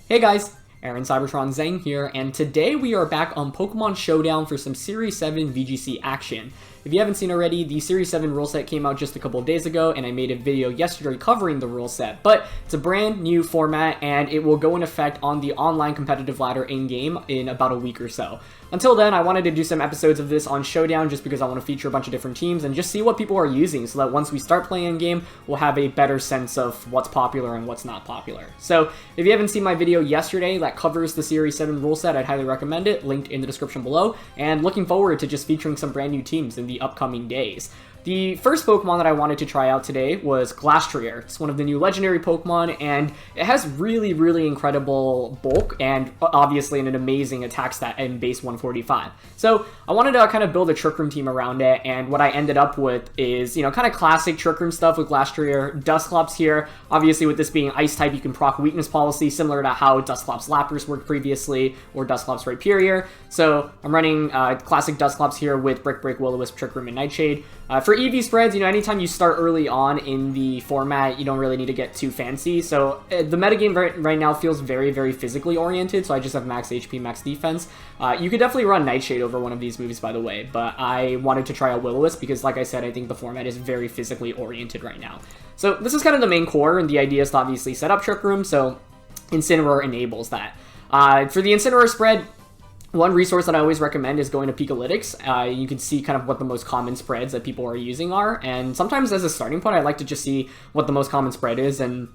Hey guys, Aaron Cybertron Zhang here, and today we are back on Pokemon Showdown for some Series 7 VGC action. If you haven't seen already, the Series 7 rule set came out just a couple of days ago, and I made a video yesterday covering the rule set, but it's a brand new format, and it will go in effect on the online competitive ladder in-game in about a week or so. Until then, I wanted to do some episodes of this on Showdown just because I want to feature a bunch of different teams and just see what people are using so that once we start playing in-game, we'll have a better sense of what's popular and what's not popular. So, if you haven't seen my video yesterday that covers the Series 7 rule set, I'd highly recommend it, linked in the description below, and looking forward to just featuring some brand new teams in the upcoming days. The first Pokemon that I wanted to try out today was Glastrier. It's one of the new legendary Pokemon, and it has really incredible bulk, and obviously an amazing attack stat in base 145. So I wanted to kind of build a Trick Room team around it, and what I ended up with is, kind of classic Trick Room stuff with Glastrier. Dusclops here. Obviously with this being Ice type, you can proc Weakness Policy, similar to how Dusclops Lapras worked previously, or Dusclops Rhyperior. So I'm running classic Dusclops here with Brick Break, Will-O-Wisp, Trick Room, and Nightshade. For EV spreads, anytime you start early on in the format, you don't really need to get too fancy. So the metagame right now feels very physically oriented, so I just have max HP, max defense. You could definitely run Nightshade over one of these moves, by the way, but I wanted to try a Will-O-Wisp because, like I said, I think the format is very physically oriented right now. So this is kind of the main core, and the idea is to obviously set up Trick Room, so Incineroar enables that. For the Incineroar spread, one resource that I always recommend is going to Pikalytics. You can see kind of what the most common spreads that people are using are, and sometimes as a starting point, I like to just see what the most common spread is and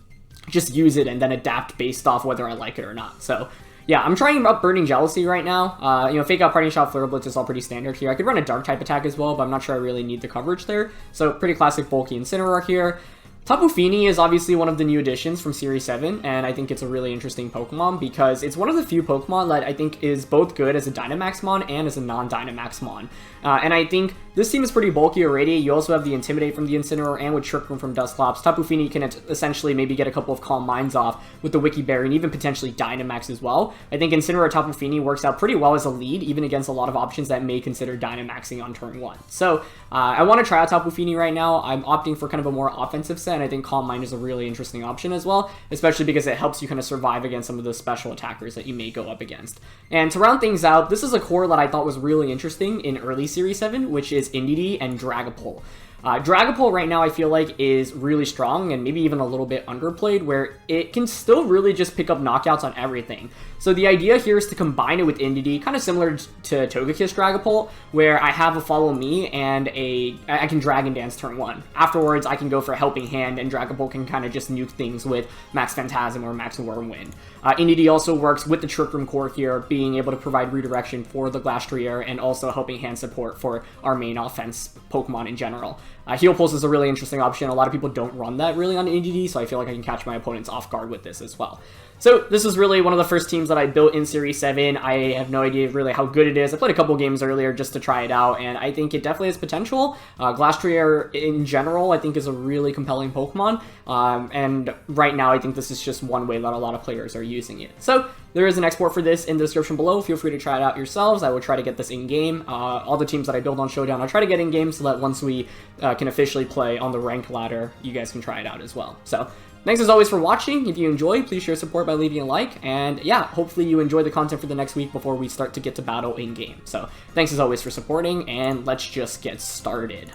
just use it and then adapt based off whether I like it or not. So yeah, I'm trying out Burning Jealousy right now. Fake Out, Parting Shot, Flare Blitz is all pretty standard here. I could run a Dark type attack as well, but I'm not sure I really need the coverage there. So pretty classic bulky Incineroar here. Tapu Fini is obviously one of the new additions from Series 7, and I think it's a really interesting Pokemon because it's one of the few Pokemon that I think is both good as a Dynamaxmon and as a non-Dynamaxmon. And I think this team is pretty bulky already. You also have the Intimidate from the Incineroar and with Trick Room from Dusclops. Tapu Fini can essentially maybe get a couple of Calm Minds off with the Wiki Berry and even potentially Dynamax as well. I think Incineroar Tapu Fini works out pretty well as a lead, even against a lot of options that may consider Dynamaxing on turn 1. So I want to try out Tapu Fini right now. I'm opting for kind of a more offensive set, and I think Calm Mind is a really interesting option as well, especially because it helps you kind of survive against some of the special attackers that you may go up against. And to round things out, this is a core that I thought was really interesting in early Series 7, which is Indeedee and Dragapult. Dragapult right now I feel like is really strong and maybe even a little bit underplayed, where it can still really just pick up knockouts on everything. So the idea here is to combine it with Indeedee, kind of similar to Togekiss Dragapult, where I have a Follow Me and I can Dragon Dance turn 1. Afterwards, I can go for Helping Hand, and Dragapult can kind of just nuke things with Max Phantasm or Max Whirlwind. Indeedee also works with the Trick Room core here, being able to provide redirection for the Glastrier and also Helping Hand support for our main offense Pokemon in general. Heal Pulse is a really interesting option. A lot of people don't run that really on Indeedee, so I feel like I can catch my opponents off guard with this as well. So this is really one of the first teams that I built in Series 7. I have no idea really how good it is. I played a couple games earlier just to try it out, and I think it definitely has potential. Glastrier in general I think is a really compelling Pokemon, and right now I think this is just one way that a lot of players are using it. So there is an export for this in the description below. Feel free to try it out yourselves. I will try to get this in-game. All the teams that I build on Showdown, I'll try to get in-game so that once we can officially play on the ranked ladder, you guys can try it out as well. So thanks as always for watching. If you enjoyed, please share support by leaving a like. And yeah, hopefully you enjoy the content for the next week before we start to get to battle in-game. So thanks as always for supporting, and let's just get started.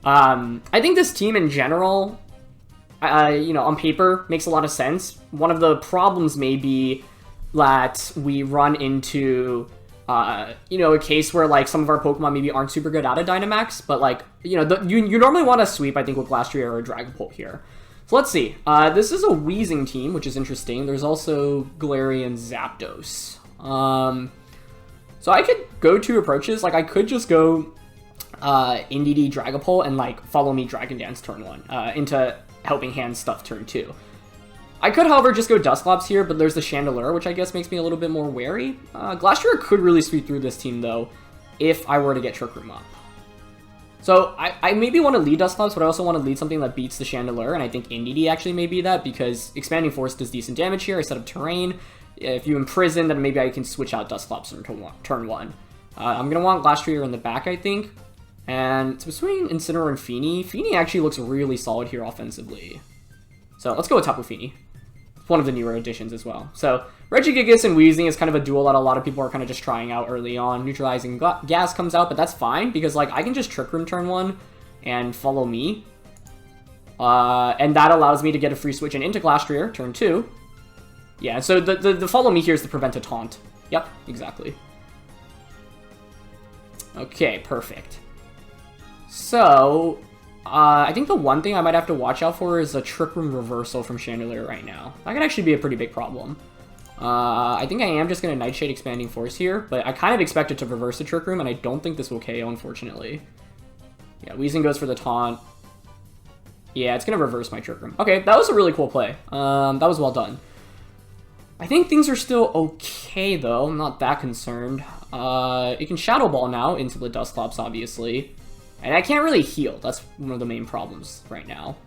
I think this team in general, on paper, makes a lot of sense. One of the problems may be that we run into, a case where, like, some of our Pokemon maybe aren't super good out of Dynamax, but, like, you normally want to sweep, I think, with Glastrier or Dragapult here. So let's see. This is a Weezing team, which is interesting. There's also Galarian Zapdos. So I could go two approaches. Like, I could just go Indeedee Dragapult and, like, Follow Me Dragon Dance turn 1 into Helping Hand stuff turn 2. I could, however, just go Dusclops here, but there's the Chandelure, which I guess makes me a little bit more wary. Glastrier could really sweep through this team, though, if I were to get Trick Room up. So I maybe want to lead Dusclops, but I also want to lead something that beats the Chandelure, and I think Indeedee actually may be that, because Expanding Force does decent damage here. I set up Terrain. If you Imprison, then maybe I can switch out Dusclops on turn 1. I'm going to want Glastrier in the back, I think. And it's between Incineroar and Fini. Fini actually looks really solid here offensively. So let's go with Tapu Fini. one of the newer additions as well. So Regigigas and Weezing is kind of a duel that a lot of people are kind of just trying out early on. Neutralizing Gas comes out, but that's fine because like I can just Trick Room turn 1 and follow me. And that allows me to get a free switch into Glastrier turn 2. Yeah, so the follow me here is to prevent a taunt. Yep, exactly. Okay, perfect. So, I think the one thing I might have to watch out for is a Trick Room reversal from Chandelier right now. That could actually be a pretty big problem. I think I am just going to Nightshade Expanding Force here, but I kind of expect it to reverse the Trick Room, and I don't think this will KO, unfortunately. Yeah, Weezing goes for the taunt. Yeah, it's going to reverse my Trick Room. Okay, that was a really cool play. That was well done. I think things are still okay, though. I'm not that concerned. It can Shadow Ball now into the Dusclops, obviously. And I can't really heal. That's one of the main problems right now.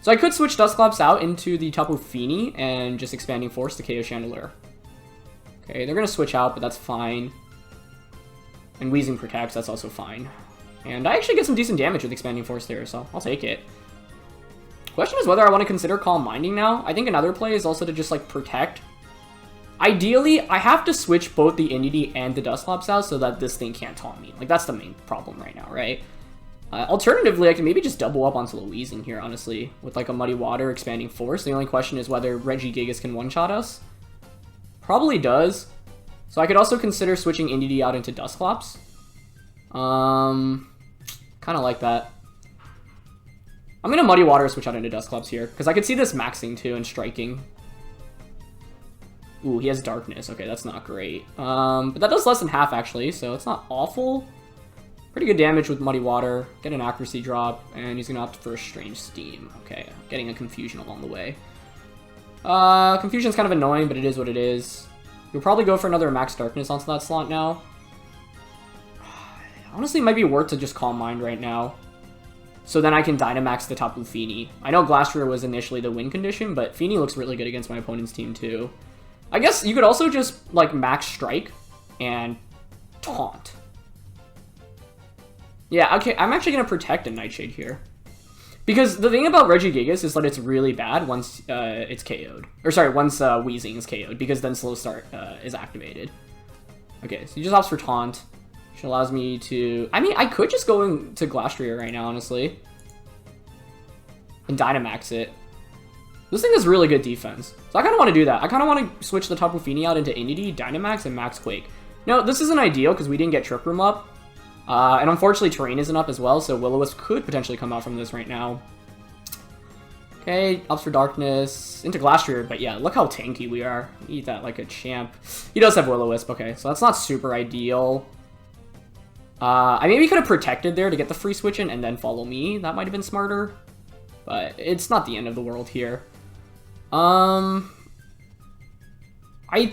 So I could switch Dusclops out into the Tapu Fini and just Expanding Force to KO Chandelier. Okay, they're going to switch out, but that's fine. And Weezing protects, that's also fine. And I actually get some decent damage with Expanding Force there, so I'll take it. Question is whether I want to consider Calm Minding now. I think another play is also to just, like, protect. Ideally, I have to switch both the Inity and the Dusclops out so that this thing can't taunt me. Like, that's the main problem right now, right? Alternatively, I can maybe just double up onto the Weezing here, honestly, with, like, a Muddy Water Expanding Force. The only question is whether Regigigas can one-shot us. Probably does. So I could also consider switching Inity out into Dusclops. Kind of like that. I'm going to Muddy Water switch out into Dusclops here, because I could see this maxing, too, and striking. Ooh, he has Darkness. Okay, that's not great. But that does less than half, actually, so it's not awful. Pretty good damage with Muddy Water. Get an accuracy drop, and he's going to opt for a Strange Steam. Okay, getting a Confusion along the way. Confusion's kind of annoying, but it is what it is. You'll probably go for another Max Darkness onto that slot now. Honestly, it might be worth to just Calm Mind right now. So then I can Dynamax the Tapu Fini. I know Glastrier was initially the win condition, but Fini looks really good against my opponent's team, too. I guess you could also just, like, Max Strike and Taunt. Yeah, okay, I'm actually going to protect a Nightshade here. Because the thing about Regigigas is that it's really bad once it's KO'd. Or sorry, once Weezing is KO'd, because then Slow Start is activated. Okay, so he just opts for Taunt, which allows me to... I mean, I could just go into Glastrier right now, honestly. And Dynamax it. This thing has really good defense. So I kind of want to do that. I kind of want to switch the Tapu Fini out into Inity, Dynamax, and Max Quake. Now, this isn't ideal because we didn't get Trick Room up. And unfortunately, Terrain isn't up as well, so Will-O-Wisp could potentially come out from this right now. Okay, opts for Darkness, into Glastrier, but yeah, look how tanky we are. Eat that like a champ. He does have Will-O-Wisp, okay, so that's not super ideal. I maybe could have protected there to get the free switch in and then follow me. That might have been smarter, but it's not the end of the world here. I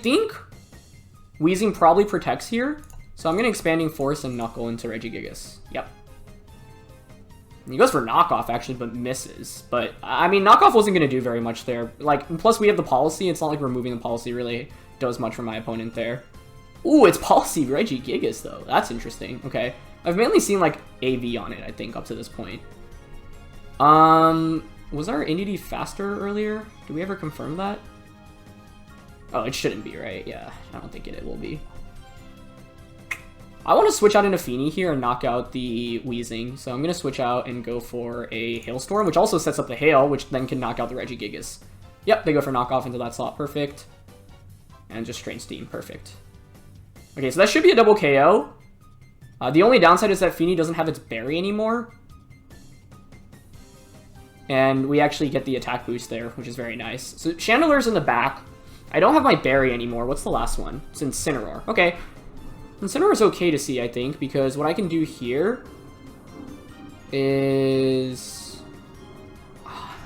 think Weezing probably protects here, so I'm going to Expanding Force and Knuckle into Regigigas. Yep. And he goes for Knockoff, actually, but misses. But, I mean, Knockoff wasn't going to do very much there. Like, plus we have the Policy. It's not like removing the Policy really does much for my opponent there. Ooh, it's Policy Regigigas, though. That's interesting. Okay. I've mainly seen, like, AV on it, I think, up to this point. Was our Inity faster earlier? Did we ever confirm that? Oh, it shouldn't be, right? Yeah, I don't think it will be. I want to switch out into Fini here and knock out the Weezing, so I'm going to switch out and go for a Hailstorm, which also sets up the Hail, which then can knock out the Regigigas. Yep, they go for knockoff into that slot, perfect. And just Strange Steam, perfect. Okay, so that should be a double KO. The only downside is that Fini doesn't have its Berry anymore. And we actually get the attack boost there, which is very nice. So Chandelier's in the back. I don't have my Berry anymore. What's the last one? It's Incineroar. Okay. Incineroar is okay to see, I think, because what I can do here is...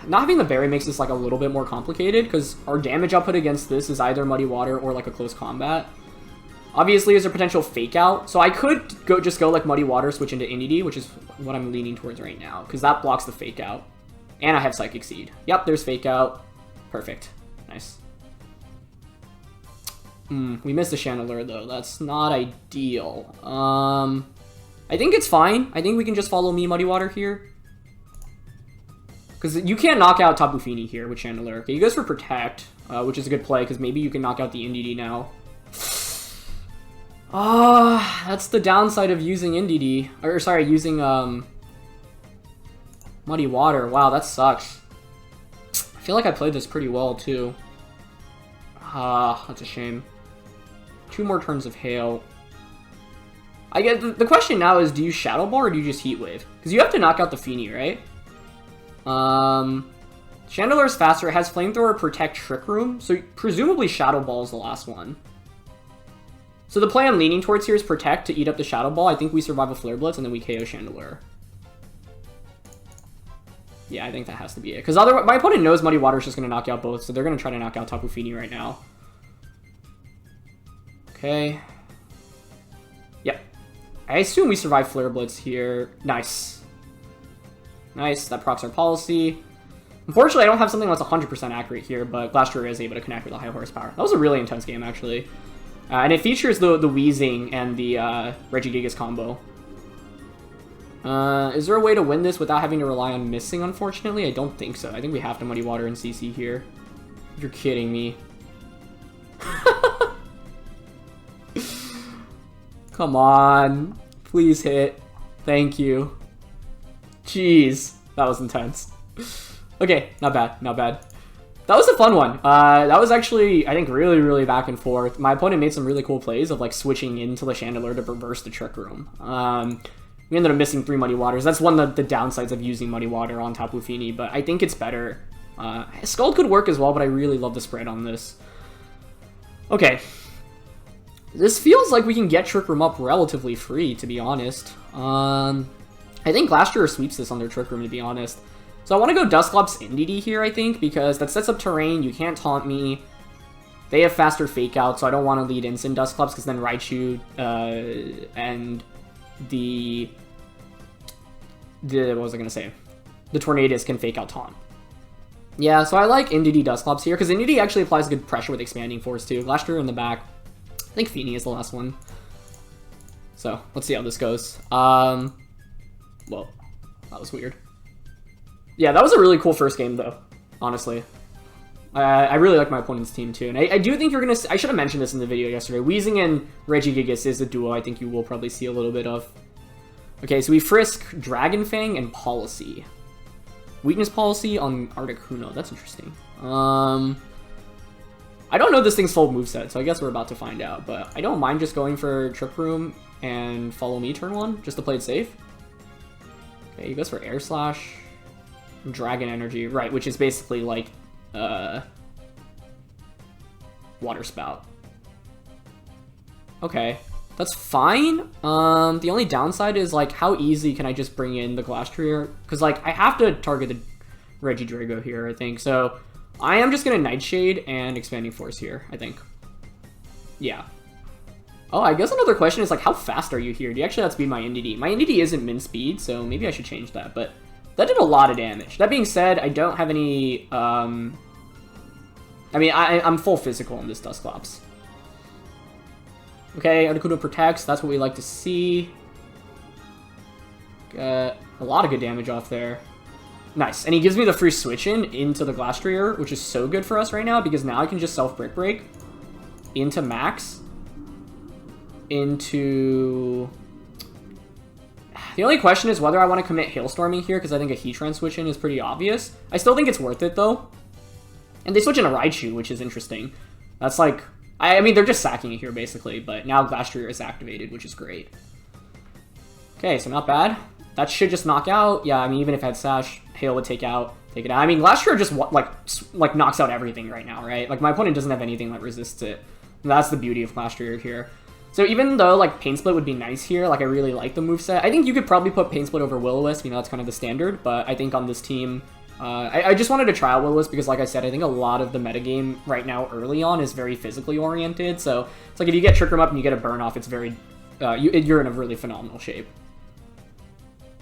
Not having the Berry makes this like a little bit more complicated, because our damage output against this is either Muddy Water or like a close combat. Obviously, there's a potential Fake Out, so I could just go like Muddy Water, switch into Inity, which is what I'm leaning towards right now, because that blocks the Fake Out. And I have Psychic Seed. Yep, there's Fake Out. Perfect. Nice. We missed the Chandelier, though. That's not ideal. I think it's fine. I think we can just follow me Muddy Water here. Because you can't knock out Tapu Fini here with Chandelure. Okay, he goes for Protect, which is a good play, because maybe you can knock out the NDD now. That's the downside of using NDD. Or, sorry, using, Muddy Water. Wow, that sucks. I feel like I played this pretty well, too. That's a shame. 2 more turns of Hail. I guess the question now is, do you Shadow Ball or do you just Heat Wave? Because you have to knock out the Fini, right? Chandelure's faster. It has Flamethrower, Protect, Trick Room. So presumably Shadow Ball is the last one. So the play I'm leaning towards here is Protect to eat up the Shadow Ball. I think we survive a Flare Blitz and then we KO Chandelure. Yeah, I think that has to be it. Because otherwise, my opponent knows Muddy Water is just going to knock out both, so they're going to try to knock out Tapu Fini right now. Okay. Yep. I assume we survive Flare Blitz here. Nice. Nice, that procs our policy. Unfortunately, I don't have something that's 100% accurate here, but Glastrier is able to connect with a high horsepower. That was a really intense game, actually. And it features the Weezing and the Regigigas combo. Is there a way to win this without having to rely on missing, unfortunately? I don't think so. I think we have to Muddy Water and CC here. You're kidding me. Come on. Please hit. Thank you. Jeez. That was intense. Okay, not bad, not bad. That was a fun one. That was actually, I think, really, really back and forth. My opponent made some really cool plays of, like, switching into the Chandelure to reverse the Trick Room. We ended up missing 3 Muddy Waters. That's one of the downsides of using Muddy Water on Tapu Fini, but I think it's better. Scald could work as well, but I really love the spread on this. Okay. This feels like we can get Trick Room up relatively free, to be honest. I think Glastrier sweeps this on their Trick Room, to be honest. So I want to go Dusclops NDD here, I think, because that sets up terrain. You can't taunt me. They have faster Fake Out, so I don't want to lead Instant Dusclops, because then Raichu and the what was I going to say? The Tornadus can Fake Out Taunt. Yeah, so I like NDD Dusclops here, because NDD actually applies good pressure with Expanding Force, too. Glastrier in the back. I think Fini is the last one. So, let's see how this goes. Well, that was weird. Yeah, that was a really cool first game, though, honestly. I really like my opponent's team, too. And I do think you're going to... I should have mentioned this in the video yesterday. Weezing and Regigigas is a duo I think you will probably see a little bit of. Okay, so we Frisk, Dragon Fang, and Policy. Weakness Policy on Articuno. That's interesting. I don't know this thing's full moveset, so I guess we're about to find out. But I don't mind just going for Trick Room and Follow Me turn 1, just to play it safe. Okay, he goes for Air Slash. Dragon Energy, right, which is basically like Water Spout. Okay, that's fine. The only downside is, like, how easy can I just bring in the Glastrier? Because, like, I have to target the Regidrago here, I think. So I am just gonna Nightshade and Expanding Force here, I think. Yeah. Oh, I guess another question is, like, how fast are you here? Do you actually have to speed my NDD? My NDD isn't min speed, so maybe I should change that, but that did a lot of damage. That being said, I don't have any, I mean, I'm full physical in this Dusclops. Okay, Articuno protects. That's what we like to see. Got a lot of good damage off there. Nice. And he gives me the free switch into the Glastrier, which is so good for us right now, because now I can just self-Brick Break into Max. Into... The only question is whether I want to commit Hailstorming here, because I think a Heatran switch-in is pretty obvious. I still think it's worth it, though. And they switch in a Raichu, which is interesting. That's like... I mean, they're just sacking it here, basically, but now Glastrier is activated, which is great. Okay, so not bad. That should just knock out. Yeah, I mean, even if I had Sash, Hail would take it out. I mean, Glastrier just, like knocks out everything right now, right? Like, my opponent doesn't have anything that resists it. And that's the beauty of Glastrier here. So even though, like, Pain Split would be nice here, like, I really like the moveset. I think you could probably put Pain Split over Will-O-Wisp, you know, that's kind of the standard, but I think on this team, I just wanted to try out Will-O-Wisp because, like I said, I think a lot of the metagame right now early on is very physically oriented, so it's like if you get Trick Room up and you get a burn off, it's very, you're in a really phenomenal shape.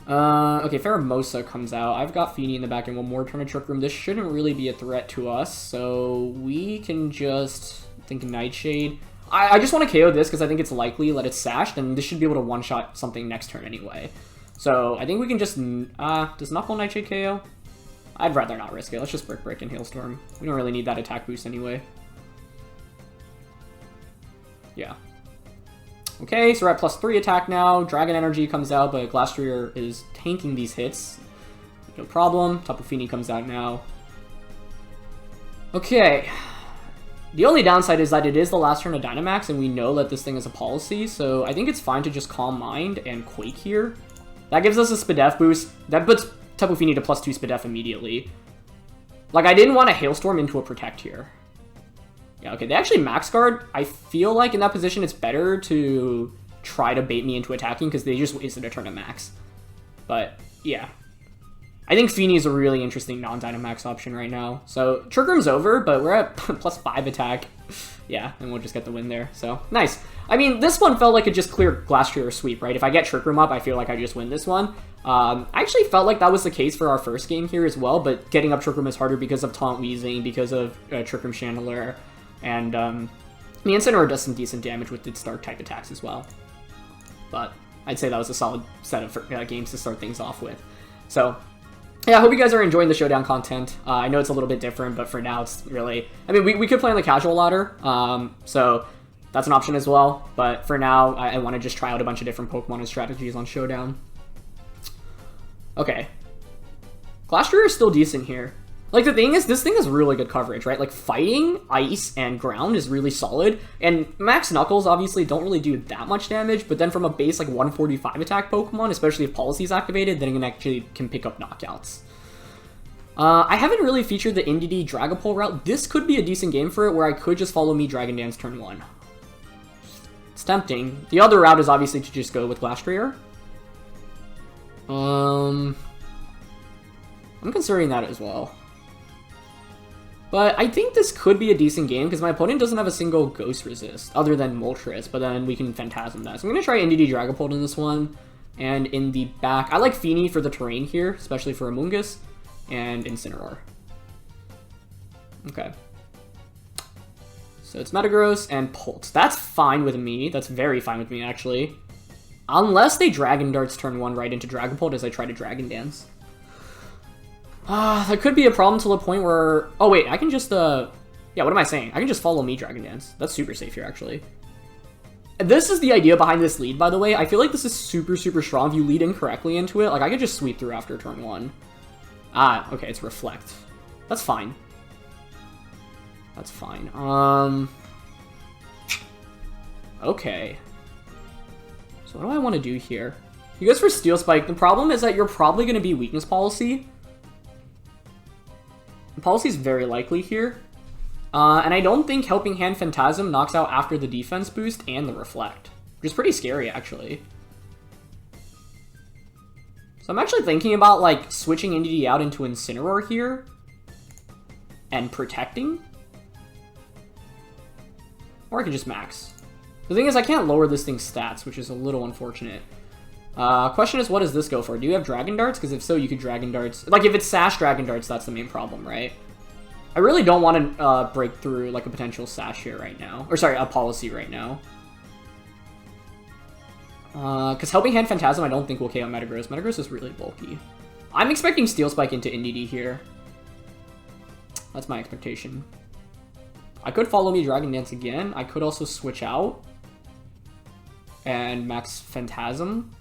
Okay, Pheromosa comes out. I've got Fini in the back and one more turn of Trick Room. This shouldn't really be a threat to us, so we can just think Nightshade. I just want to KO this because I think it's likely let it Sashed, and this should be able to one-shot something next turn anyway. So I think we can just... does Knuckle Nightshade KO? I'd rather not risk it. Let's just Brick and Hailstorm. We don't really need that attack boost anyway. Yeah. Okay, so we're at +3 attack now. Dragon Energy comes out, but Glastrier is tanking these hits. No problem. Tapu Fini comes out now. Okay. The only downside is that it is the last turn of Dynamax, and we know that this thing is a policy, so I think it's fine to just Calm Mind and Quake here. That gives us a Spadef boost. That puts Tapu Fini to +2 Spadef immediately. Like, I didn't want a Hailstorm into a Protect here. Yeah, okay, they actually Max Guard. I feel like in that position it's better to try to bait me into attacking because they just wasted a turn of Max. But, yeah. I think Fini is a really interesting non-Dynamax option right now. So, Trick Room's over, but we're at +5 attack. Yeah, and we'll just get the win there. So, nice. I mean, this one felt like it just clear Glastrier sweep, right? If I get Trick Room up, I feel like I just win this one. I actually felt like that was the case for our first game here as well, but getting up Trick Room is harder because of Taunt Weezing, because of Trick Room Chandelier, and the Incineroar does some decent damage with its Dark-type attacks as well. But I'd say that was a solid set of games to start things off with. So, yeah, I hope you guys are enjoying the Showdown content. I know it's a little bit different, but for now it's really... I mean, we could play on the casual ladder, so that's an option as well. But for now, I want to just try out a bunch of different Pokemon and strategies on Showdown. Okay. Glastrier is still decent here. Like, the thing is, this thing has really good coverage, right? Like, fighting, ice, and ground is really solid. And Max Knuckles, obviously, don't really do that much damage, but then from a base, like, 145 attack Pokemon, especially if Policy is activated, then it can pick up knockouts. I haven't really featured the Indeedee Dragapult route. This could be a decent game for it, where I could just follow me Dragon Dance turn 1. It's tempting. The other route is obviously to just go with Glastrier. I'm considering that as well. But I think this could be a decent game, because my opponent doesn't have a single Ghost Resist, other than Moltres, but then we can Phantasm that. So I'm going to try Indeedee Dragapult in this one, and in the back, I like Fini for the terrain here, especially for Amoonguss, and Incineroar. Okay. So it's Metagross and Pulse. That's fine with me. That's very fine with me, actually. Unless they Dragon Darts turn 1 right into Dragapult as I try to Dragon Dance. That could be a problem to the point where... Oh, wait, I can just, Yeah, what am I saying? I can just follow me Dragon Dance. That's super safe here, actually. This is the idea behind this lead, by the way. I feel like this is super, super strong. If you lead incorrectly into it, like, I could just sweep through after turn 1. Ah, okay, it's Reflect. That's fine. That's fine. Okay. So what do I want to do here? You guys for Steel Spike, the problem is that you're probably going to be Weakness Policy. Policy is very likely here. And I don't think Helping Hand Phantasm knocks out after the defense boost and the Reflect. Which is pretty scary, actually. So I'm actually thinking about, like, switching Indeedee out into Incineroar here. And protecting. Or I could just max. The thing is, I can't lower this thing's stats, which is a little unfortunate. Question is, what does this go for? Do you have Dragon Darts? Because if so, you could Dragon Darts. Like, if it's Sash Dragon Darts, that's the main problem, right? I really don't want to break through, like, a potential Sash here right now. Or, sorry, a Policy right now. Because Helping Hand Phantasm, I don't think will KO Metagross. Metagross is really bulky. I'm expecting Steel Spike into Indeedee here. That's my expectation. I could follow me Dragon Dance again. I could also switch out. And max Phantasm.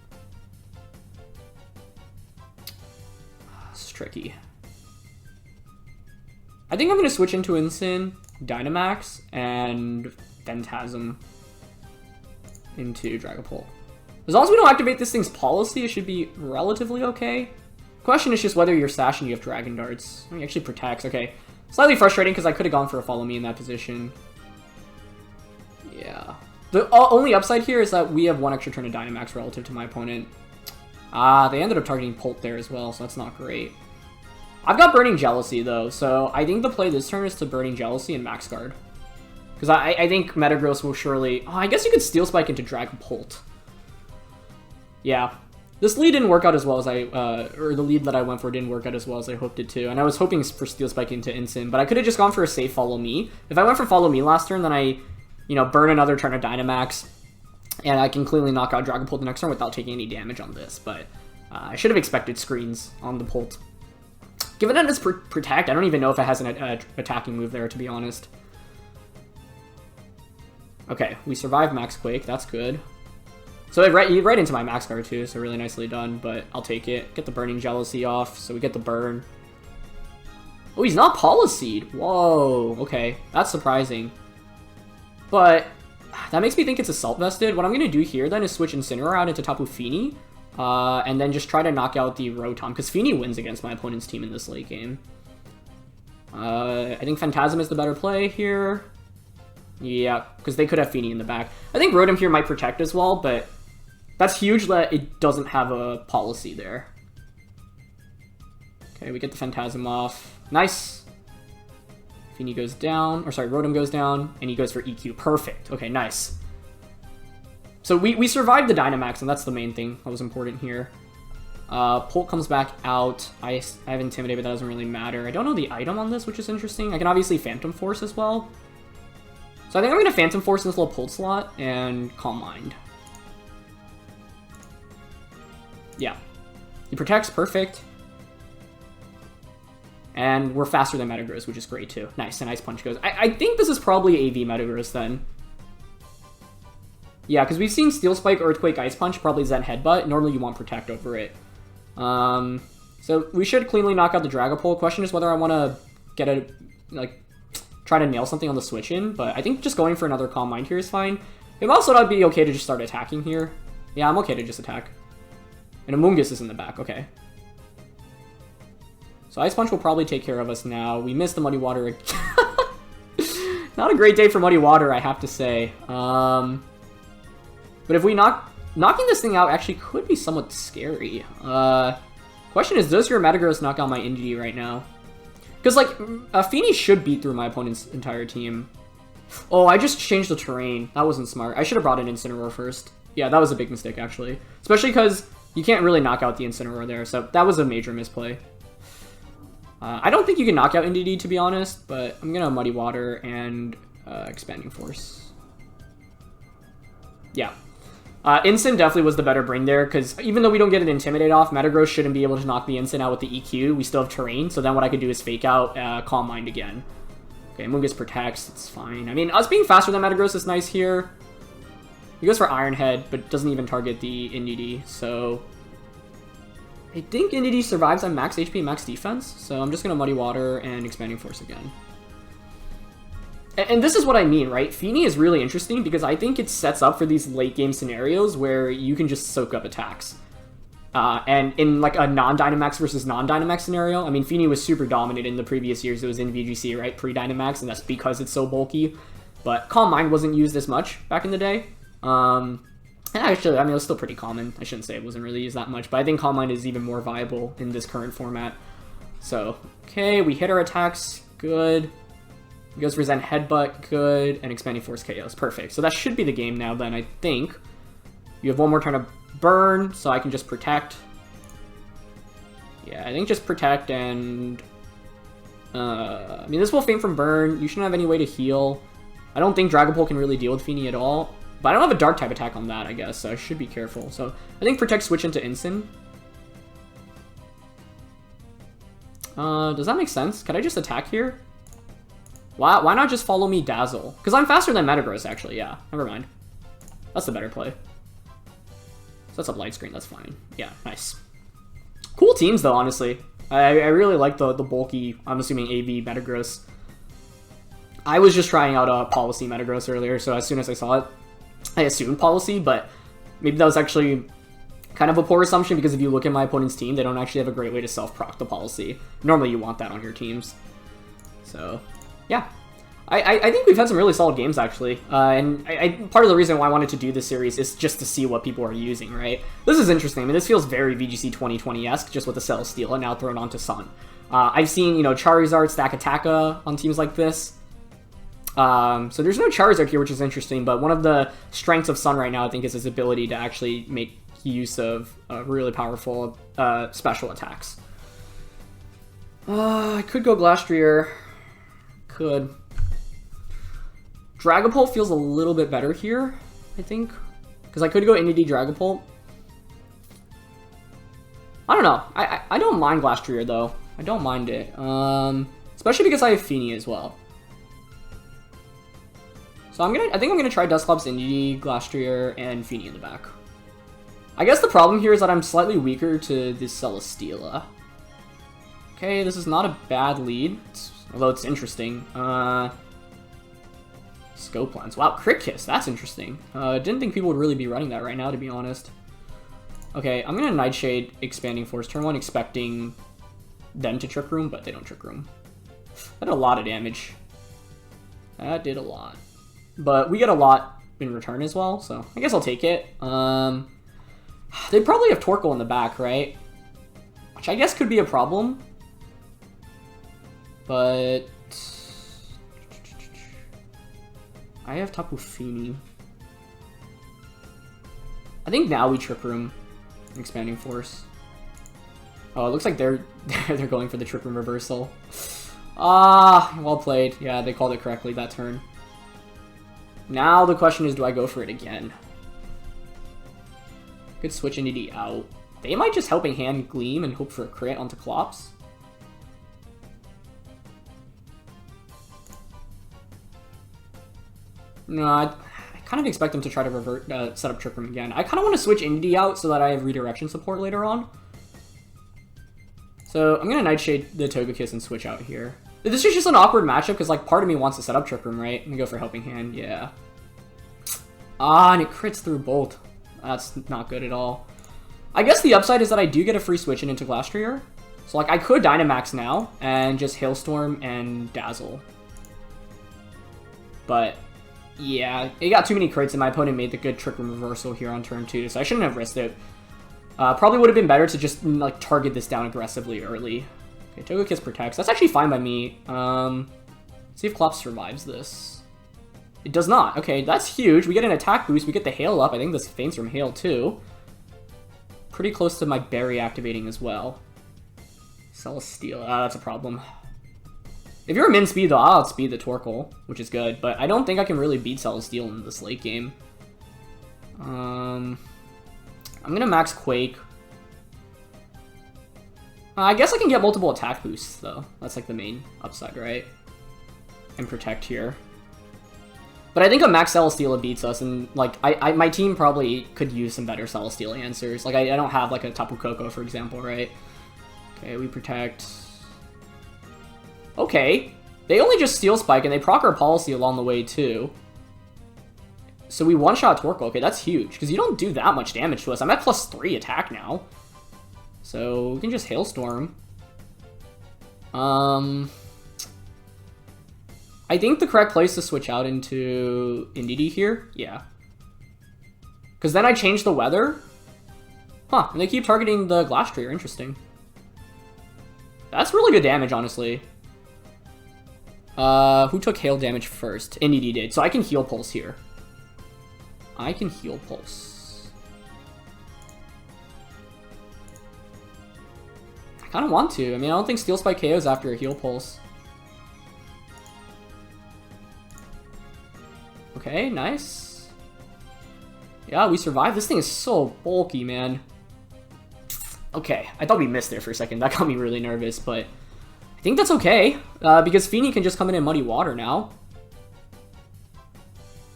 It's tricky. I think I'm going to switch into Incin, Dynamax, and Phantasm into Dragapult. As long as we don't activate this thing's Policy, it should be relatively okay. Question is just whether you're Sash and you have Dragon Darts. I mean, actually protects, okay. Slightly frustrating because I could have gone for a Follow Me in that position. Yeah. The only upside here is that we have one extra turn of Dynamax relative to my opponent. They ended up targeting Pult there as well, so that's not great. I've got Burning Jealousy, though, so I think the play this turn is to Burning Jealousy and Max Guard. Because I think Metagross will surely... Oh, I guess you could Steel Spike into Dragapult. Yeah. This lead didn't work out as well as or the lead that I went for didn't work out as well as I hoped it to. And I was hoping for Steel Spike into Incin, but I could have just gone for a safe Follow Me. If I went for Follow Me last turn, then I, burn another turn of Dynamax, and I can cleanly knock out Dragapult the next turn without taking any damage on this. But I should have expected screens on the Pult. Given that it's protect, I don't even know if it has an attacking move there, to be honest. Okay, we survived Max Quake. That's good. So it right into my Max Guard too, so really nicely done, but I'll take it. Get the Burning Jealousy off, so we get the burn. Oh, he's not Policy'd. Whoa, okay. That's surprising. But that makes me think it's Assault Vested. What I'm going to do here then is switch Incineroar out into Tapu Fini, and then just try to knock out the Rotom, because Fini wins against my opponent's team in this late game. I think Phantasm is the better play here. Yeah, because they could have Fini in the back. I think Rotom here might protect as well, but that's huge that it doesn't have a policy there. Okay, we get the Phantasm off. Nice. Fini goes down, or sorry, Rotom goes down, and he goes for EQ. Perfect. Okay, nice. So we survived the Dynamax, and that's the main thing that was important here. Pult comes back out. I have Intimidate, but that doesn't really matter. I don't know the item on this, which is interesting. I can obviously Phantom Force as well. So I think I'm going to Phantom Force in this little Pult slot and Calm Mind. Yeah. He protects, perfect. And we're faster than Metagross, which is great too. Nice, and Ice Punch goes. I think this is probably AV Metagross then. Yeah, because we've seen Steel Spike, Earthquake, Ice Punch, probably Zen Headbutt. Normally you want Protect over it. So we should cleanly knock out the Dragapult. Question is whether I want to get a, like, try to nail something on the switch in, but I think just going for another Calm Mind here is fine. It also would be okay to just start attacking here. Yeah, I'm okay to just attack. And Amoonguss is in the back, okay. So Ice Punch will probably take care of us now. We missed the Muddy Water again. Not a great day for Muddy Water, I have to say. But if we knocking this thing out actually could be somewhat scary. Question is, does your Metagross knock out my Indeedee right now? Because, like, Fini should beat through my opponent's entire team. Oh, I just changed the terrain. That wasn't smart. I should have brought in Incineroar first. Yeah, that was a big mistake, actually. Especially because you can't really knock out the Incineroar there, so that was a major misplay. I don't think you can knock out Indeedee, to be honest, but I'm going to Muddy Water and Expanding Force. Yeah. Incin definitely was the better bring there, because even though we don't get an Intimidate off, Metagross shouldn't be able to knock the Incin out with the EQ. We still have terrain, so then what I could do is fake out Calm Mind again. Okay, Amoonguss protects, it's fine. I mean, us being faster than Metagross is nice here. He goes for Iron Head, but doesn't even target the Indeedee, so I think Indeedee survives on max HP and max defense, so I'm just going to Muddy Water and Expanding Force again. And this is what I mean, right? Fini is really interesting because I think it sets up for these late game scenarios where you can just soak up attacks. And in like a non-Dynamax versus non-Dynamax scenario, I mean, Fini was super dominant in the previous years. It was in VGC, right? Pre-Dynamax, and that's because it's so bulky. But Calm Mind wasn't used as much back in the day. And actually, I mean, it was still pretty common. I shouldn't say it wasn't really used that much, but I think Calm Mind is even more viable in this current format. So, okay, we hit our attacks. Good. He goes for Zen Headbutt, good, and Expanding Force KOs, perfect. So that should be the game now then, I think. You have one more turn of burn, so I can just protect. Yeah, I think just protect and... I mean, this will faint from burn. You shouldn't have any way to heal. I don't think Dragapult can really deal with Fini at all. But I don't have a Dark type attack on that, I guess, so I should be careful. So I think protect switch into Incin. Does that make sense? Could I just attack here? Why not just follow me Dazzle? Because I'm faster than Metagross, actually, yeah. Never mind. That's the better play. So that's a light screen, that's fine. Yeah, nice. Cool teams, though, honestly. I really like the bulky, I'm assuming, AV Metagross. I was just trying out a Policy Metagross earlier, so as soon as I saw it, I assumed Policy, but maybe that was actually kind of a poor assumption, because if you look at my opponent's team, they don't actually have a great way to self-proc the Policy. Normally you want that on your teams. So... yeah, I think we've had some really solid games, actually. And part of the reason why I wanted to do this series is just to see what people are using, right? This is interesting. I mean, this feels very VGC 2020-esque, just with the Celesteela and now thrown onto Sun. I've seen, you know, Charizard stack Attacka on teams like this. So there's no Charizard here, which is interesting, but one of the strengths of Sun right now, I think, is his ability to actually make use of really powerful special attacks. I could go Glastrier. Could. Dragapult feels a little bit better here, I think. Because I could go Indeedee Dragapult. I don't know. I don't mind Glastrier, though. I don't mind it. Especially because I have Fini as well. So I think I'm gonna try Dusclops, Indeedee, Glastrier, and Fini in the back. I guess the problem here is that I'm slightly weaker to this Celesteela. Okay, this is not a bad lead, although it's interesting. Scope Lens. Wow, Crit Kiss, that's interesting. Didn't think people would really be running that right now, to be honest. Okay, I'm gonna Nightshade Expanding Force turn 1, expecting them to Trick Room, but they don't Trick Room. That did a lot of damage. That did a lot. But we get a lot in return as well, so I guess I'll take it. They probably have Torkoal in the back, right? Which I guess could be a problem. But I have Tapu Fini. I think now we Trick Room Expanding Force. Oh, it looks like they're going for the Trick Room reversal. Ah, well played. Yeah, they called it correctly that turn. Now the question is, do I go for it again? Could switch Indeedee out. They might just Helping Hand Gleam and hope for a crit onto Clops. No, I kind of expect them to try to set up Trick Room again. I kind of want to switch Indeedee out so that I have redirection support later on. So I'm going to Nightshade the Togekiss and switch out here. This is just an awkward matchup because, like, part of me wants to set up Trick Room, right? I'm going to go for Helping Hand, yeah. Ah, and it crits through Bolt. That's not good at all. I guess the upside is that I do get a free switch into Glastrier. So, like, I could Dynamax now and just Hailstorm and Dazzle. But yeah, it got too many crits and my opponent made the good Trick Room reversal here on turn 2, so I shouldn't have risked it. Probably would have been better to just, like, target this down aggressively early. Okay, Togekiss protects. That's actually fine by me. See if Clops survives this. It does not. Okay, that's huge. We get an attack boost. We get the Hail up. I think this feints from Hail, too. Pretty close to my Berry activating as well. Celesteela. That's a problem. If you're a min speed, though, I'll outspeed the Torkoal, which is good. But I don't think I can really beat Celesteela in this late game. I'm gonna max Quake. I guess I can get multiple attack boosts, though. That's, like, the main upside, right? And protect here. But I think a max Celesteela beats us, and, like, my team probably could use some better Celesteela answers. Like, I don't have, like, a Tapu Koko, for example, right? Okay, we protect. Okay. They only just Steel Spike, and they proc our Policy along the way, too. So we one-shot Torkoal. Okay, that's huge, because you don't do that much damage to us. I'm at +3 attack now. So we can just Hailstorm. I think the correct place to switch out into Indeedee here. Yeah. Because then I change the weather. Huh, and they keep targeting the Glastrier. Interesting. That's really good damage, honestly. Who took hail damage first? Indeedee did. So I can heal Pulse here. I can heal Pulse. I kind of want to. I mean, I don't think Steel Spike KOs after a heal Pulse. Okay, nice. Yeah, we survived. This thing is so bulky, man. Okay, I thought we missed there for a second. That got me really nervous, but I think that's okay, because Fini can just come in Muddy Water now.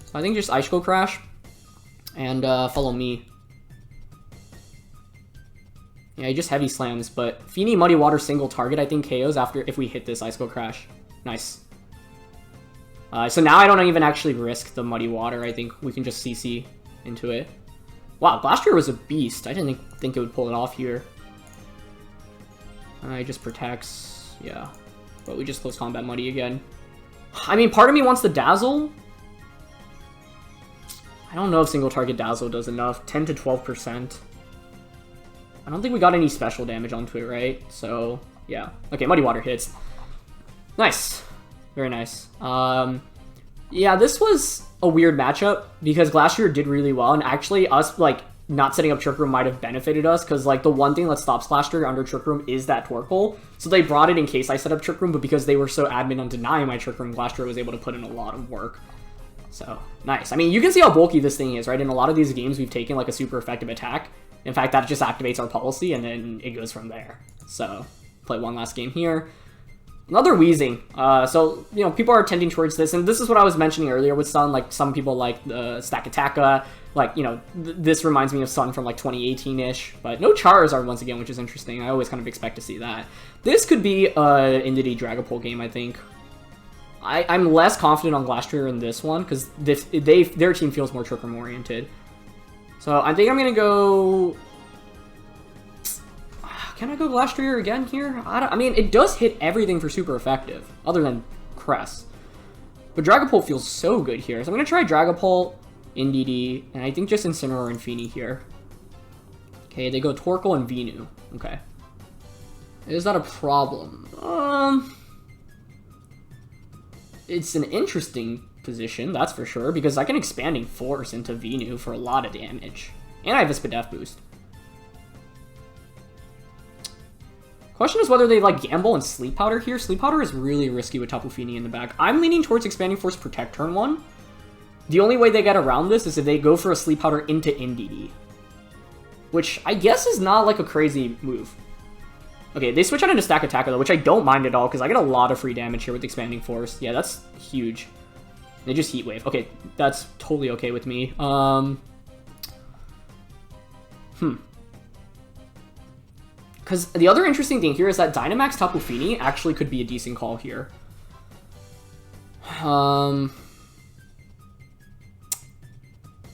So I think just Ice Cold Crash and follow me. Yeah, he just Heavy Slams, but Fini Muddy Water single target I think KOs after if we hit this Ice Cold Crash. Nice. So now I don't even actually risk the Muddy Water. I think we can just CC into it. Wow, Glastrier was a beast. I didn't think it would pull it off here. It just protects. Yeah. But we just close combat Muddy again. I mean, part of me wants the Dazzle. I don't know if single target Dazzle does enough. 10 to 12%. I don't think we got any special damage onto it, right? So, yeah. Okay, Muddy Water hits. Nice. Very nice. Yeah, this was a weird matchup because Glastrier did really well, and actually us, like, not setting up Trick Room might have benefited us, because, like, the one thing that stops Glastrier under Trick Room is that Torkoal. So they brought it in case I set up Trick Room, but because they were so adamant on denying my Trick Room, Glastrier was able to put in a lot of work. So, nice. I mean, you can see how bulky this thing is, right? In a lot of these games, we've taken, like, a super effective attack. In fact, that just activates our policy, and then it goes from there. So, play one last game here. Another Weezing. So, you know, people are tending towards this, and this is what I was mentioning earlier with Sun. Like, some people like the Stack Attacka. Like, you know, this reminds me of Sun from, like, 2018-ish. But no Charizard once again, which is interesting. I always kind of expect to see that. This could be an Indie Dragapult game, I think. I'm less confident on Glastrier in this one, because their team feels more Trick Room oriented. So, I think I'm going to go... Can I go Glastrier again here? I mean, it does hit everything for super effective, other than Cress. But Dragapult feels so good here. So I'm going to try Dragapult, Indeedee, and I think just Incineroar and Fini here. Okay, they go Torkoal and Venu. Okay. Is that a problem? It's an interesting position, that's for sure, because I can Expanding Force into Venu for a lot of damage. And I have a Spadef boost. Question is whether they like gamble and Sleep Powder here. Sleep Powder is really risky with Tapu Fini in the back. I'm leaning towards Expanding Force Protect turn 1. The only way they get around this is if they go for a Sleep Powder into Indeedee, which I guess is not like a crazy move. Okay, they switch out into Stack Attacker though, which I don't mind at all because I get a lot of free damage here with Expanding Force. Yeah, that's huge. They just Heat Wave. Okay, that's totally okay with me. Because the other interesting thing here is that Dynamax Tapu Fini actually could be a decent call here.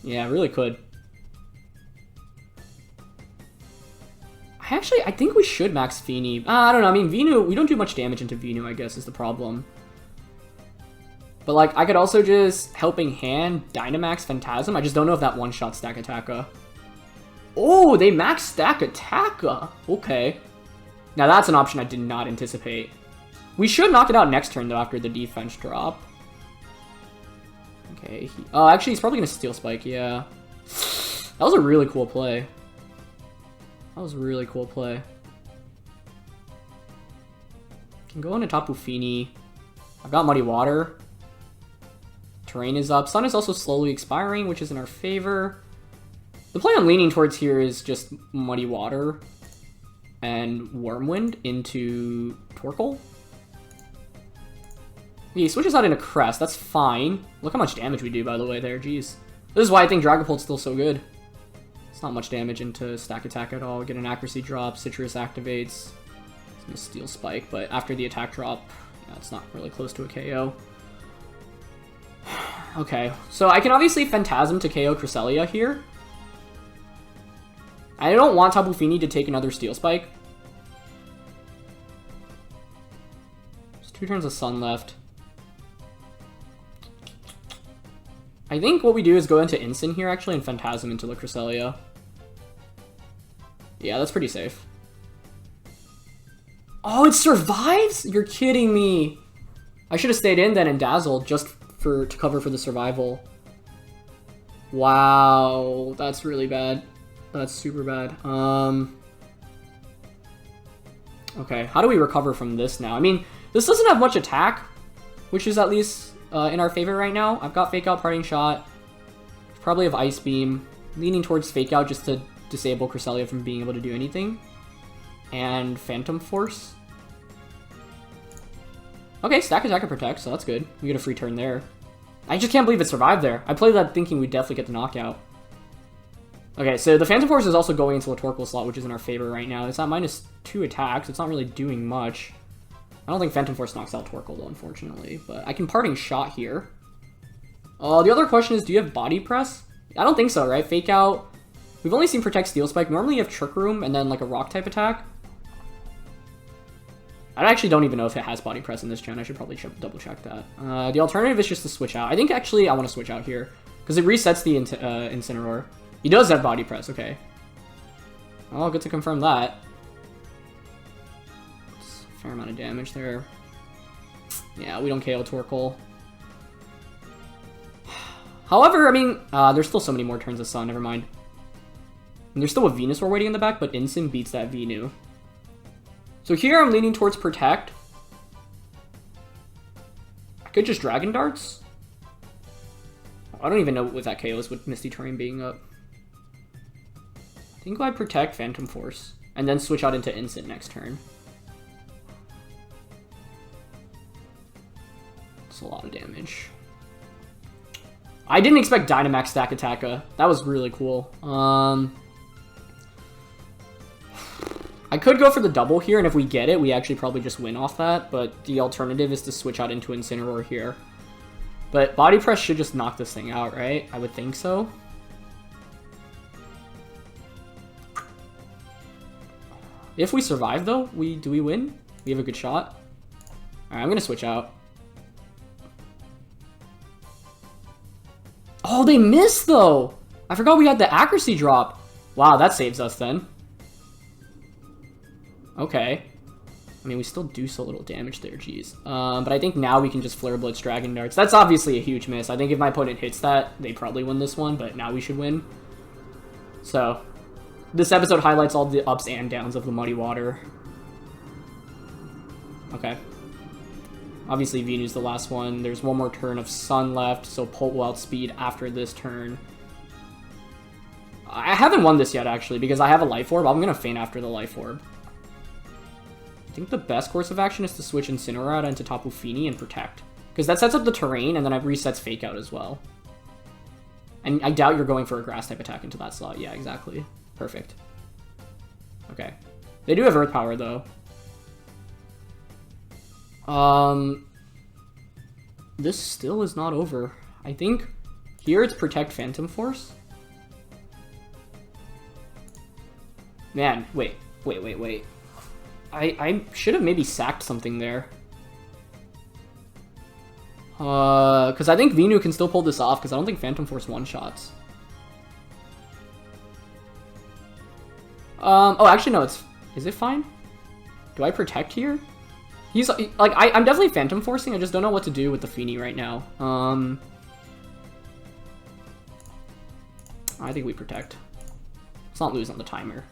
Yeah, it really could. I think we should max Fini. I don't know, I mean, Venu, we don't do much damage into Venu, I guess, is the problem. But, like, I could also just Helping Hand Dynamax Phantasm. I just don't know if that one-shot Stack Attacka. Oh, they max Stack Attacka. Okay. Now that's an option I did not anticipate. We should knock it out next turn, though, after the defense drop. Okay. Oh, actually, he's probably going to Steel Spike, yeah. That was a really cool play. That was a really cool play. Can go into Tapu Fini. I've got Muddy Water. Terrain is up. Sun is also slowly expiring, which is in our favor. The play I'm leaning towards here is just Muddy Water and Wormwind into Torkoal. Yeah, he switches out into Crest. That's fine. Look how much damage we do, by the way, there. Jeez. This is why I think Dragapult's still so good. It's not much damage into Stack Attack at all. Get an Accuracy drop. Citrus activates. It's going to Steel Spike, but after the attack drop, yeah, it's not really close to a KO. Okay, so I can obviously Phantasm to KO Cresselia here. I don't want Tapu Fini to take another Steel Spike. There's 2 turns of Sun left. I think what we do is go into Instant here, actually, and Phantasm into the Cresselia. Yeah, that's pretty safe. Oh, it survives? You're kidding me. I should have stayed in then and Dazzled just to cover for the survival. Wow, that's really bad. That's super bad. Okay, how do we recover from this now? I mean, this doesn't have much attack, which is at least in our favor right now. I've got Fake Out, Parting Shot. Probably have Ice Beam. Leaning towards Fake Out just to disable Cresselia from being able to do anything. And Phantom Force. Okay, Stack Attack and Protect, so that's good. We get a free turn there. I just can't believe it survived there. I played that thinking we'd definitely get the knockout. Okay, so the Phantom Force is also going into the Torkoal slot, which is in our favor right now. It's at -2 attacks. It's not really doing much. I don't think Phantom Force knocks out Torkoal, though, unfortunately. But I can Parting Shot here. The other question is, do you have Body Press? I don't think so, right? Fake Out. We've only seen Protect Steel Spike. Normally you have Trick Room and then like a Rock-type attack. I actually don't even know if it has Body Press in this gen. I should probably double check that. The alternative is just to switch out. I think actually I want to switch out here because it resets the Incineroar. He does have Body Press, okay. Oh, good to confirm that. It's a fair amount of damage there. Yeah, we don't KO Torkoal. However, I mean, there's still so many more turns of Sun, never mind. And there's still a Venusaur waiting in the back, but Instant beats that Venu. So here I'm leaning towards Protect. I could just Dragon Darts. I don't even know what that KO is with Misty Terrain being up. I think I Protect Phantom Force, and then switch out into Instant next turn. That's a lot of damage. I didn't expect Dynamax Stack Attacka. That was really cool. I could go for the double here, and if we get it, we actually probably just win off that, but the alternative is to switch out into Incineroar here. But Body Press should just knock this thing out, right? I would think so. If we survive, though, do we win? We have a good shot. Alright, I'm gonna switch out. Oh, they missed, though! I forgot we had the accuracy drop. Wow, that saves us, then. Okay. I mean, we still do so little damage there, geez. But I think now we can just Flare Blitz Dragon Darts. That's obviously a huge miss. I think if my opponent hits that, they probably win this one, but now we should win. So, this episode highlights all the ups and downs of the Muddy Water. Okay. Obviously, Venu's the last one. There's one more turn of Sun left, so Pult will outspeed after this turn. I haven't won this yet, actually, because I have a Life Orb. I'm going to feint after the Life Orb. I think the best course of action is to switch Incineroar into Tapu Fini and Protect. Because that sets up the terrain, and then it resets Fake Out as well. And I doubt you're going for a Grass-type attack into that slot. Yeah, exactly. Perfect. Okay. They do have Earth Power, though. This still is not over. I think here it's Protect Phantom Force. Man, wait. I should have maybe sacked something there. Because I think Venu can still pull this off, because I don't think Phantom Force one-shots. Oh, actually, no, is it fine? Do I Protect here? He's, like, I'm definitely Phantom Forcing, I just don't know what to do with the Fini right now. I think we Protect. Let's not lose on the timer.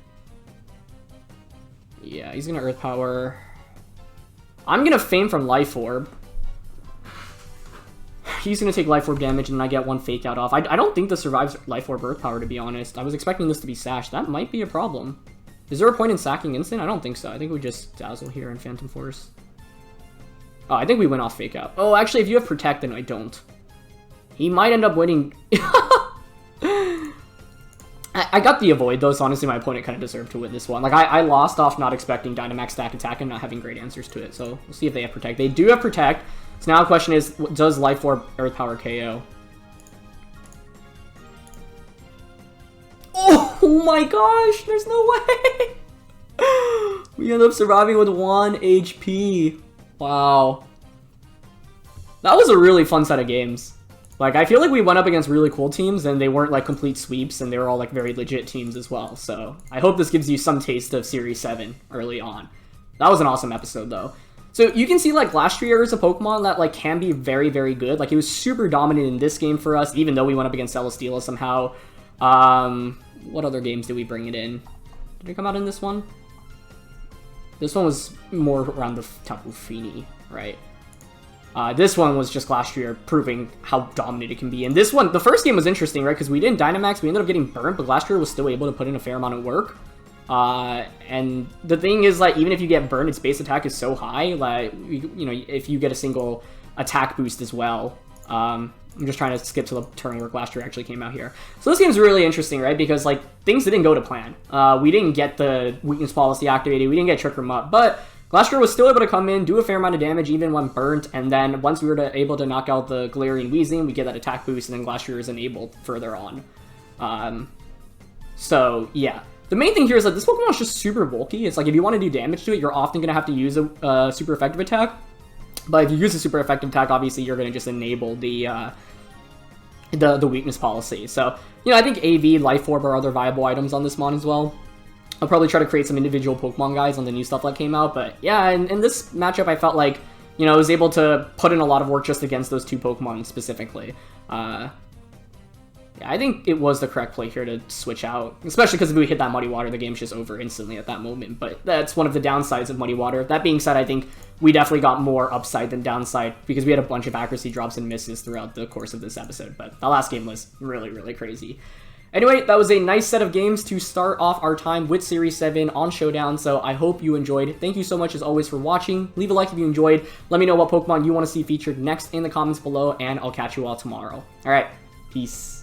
Yeah, he's gonna Earth Power. I'm gonna feint from Life Orb. He's gonna take Life Orb damage, and then I get one Fake Out off. I don't think this survives Life Orb Earth Power, to be honest. I was expecting this to be Sash. That might be a problem. Is there a point in sacking Instant? I don't think so. I think we just Dazzle here and Phantom Force. Oh, I think we went off Fake Out. Oh, actually, if you have Protect, then I don't. He might end up winning. I got the Avoid, though, so honestly my opponent kind of deserved to win this one. Like, I lost off not expecting Dynamax Stack Attack and not having great answers to it, so we'll see if they have Protect. They do have Protect, so now the question is, does Life Orb Earth Power KO? Oh my gosh, there's no way! We end up surviving with 1 HP. Wow. That was a really fun set of games. Like, I feel like we went up against really cool teams, and they weren't, like, complete sweeps, and they were all, like, very legit teams as well. So, I hope this gives you some taste of Series 7 early on. That was an awesome episode, though. So, you can see, like, Glastrier is a Pokemon that, like, can be very, very good. Like, he was super dominant in this game for us, even though we went up against Celesteela somehow. What other games did we bring it in? Did it come out in this one? This one was more around the Tapu Fini, right? This one was just Glastrier proving how dominant it can be. And this one, the first game was interesting, right? Because we didn't Dynamax, we ended up getting burnt, but Glastrier was still able to put in a fair amount of work. And the thing is, like, even if you get burned, its base attack is so high, like, you know, if you get a single attack boost as well. I'm just trying to skip to the turn where Glastrier actually came out here. So this game's really interesting, right? Because, like, things didn't go to plan. We didn't get the weakness policy activated, we didn't get Trick Room up, but Glastrier was still able to come in, do a fair amount of damage even when burnt, and then once we were able to knock out the Galarian Weezing, we get that attack boost, and then Glastrier is enabled further on. So, yeah. The main thing here is that this Pokemon is just super bulky. It's like, if you want to do damage to it, you're often going to have to use a super effective attack. But if you use a super effective attack, obviously you're going to just enable the weakness policy. So, you know, I think AV, Life Orb are other viable items on this mon as well. I'll probably try to create some individual Pokemon guys on the new stuff that came out, but yeah, in this matchup, I felt like, you know, I was able to put in a lot of work just against those two Pokemon specifically. Yeah, I think it was the correct play here to switch out, especially because if we hit that Muddy Water, the game's just over instantly at that moment, but that's one of the downsides of Muddy Water. That being said, I think we definitely got more upside than downside, because we had a bunch of accuracy drops and misses throughout the course of this episode, but the last game was really, really crazy. Anyway, that was a nice set of games to start off our time with Series 7 on Showdown, so I hope you enjoyed. Thank you so much as always for watching. Leave a like if you enjoyed. Let me know what Pokemon you want to see featured next in the comments below, and I'll catch you all tomorrow. Alright, peace.